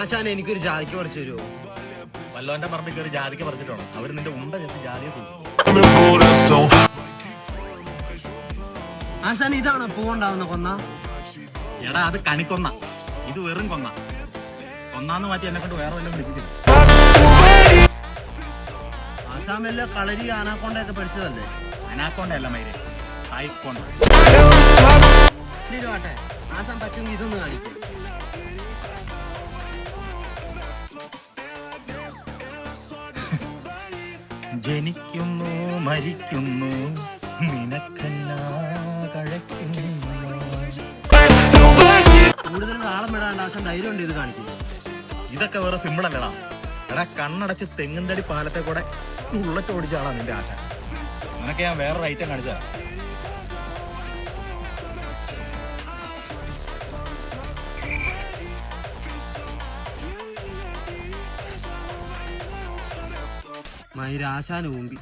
ആശാനെ എനിക്കൊരു ജാതിക്ക് പറിച്ചു തരുമോ? വല്ലോന്റെ പറമ്പിൽ കയറി ജാതിക്ക് പറിച്ചിട്ടാണോ അവര് നിന്റെ ഉണ്ട ചെത്തി ജാതിയെ തൂക്കും. ആശാൻ ഇതാണോ പൂവുണ്ടാവുന്ന കൊന്ന? എടാ അത് കണിക്കൊന്ന, ഇത് വെറും കൊന്ന. കൊന്നാന്ന് മാറ്റി എന്നെ കൊണ്ട് വേറെ വല്ലതും വിളിപ്പിക്കില്ല. ആശാൻ വല്ല കളരി ആനാക്കൊണ്ടൊക്കെ പഠിച്ചതല്ലേ? അനാക്കൊണ്ടല്ല മൈരെ, ആയിക്കോണ്ട. ആട്ടെ ആശാൻ പറ്റുമെങ്കിൽ ഇതൊന്ന് കാണിക്കും. ജനിക്കുന്നു മരിക്കുന്നു നിനക്കെന്നാ കഴക്കുന്നു. കൂടുതൽ ആളം വിടാണ്ട് ആശാൻ ധൈര്യം ഉണ്ട് ഇത് കാണിക്കും. ഇതൊക്കെ വേറെ സിമ്പിൾ അല്ലടാ. എടാ കണ്ണടച്ച് തെങ്ങുംതടി പാലത്തെ കൂടെ ഉള്ളറ്റ് ഓടിച്ചാളാ നിന്റെ ആശ. നിനക്ക് ഞാൻ വേറൊരു ഐറ്റം കാണിച്ചാ. മയിരാശാന് മുമ്പി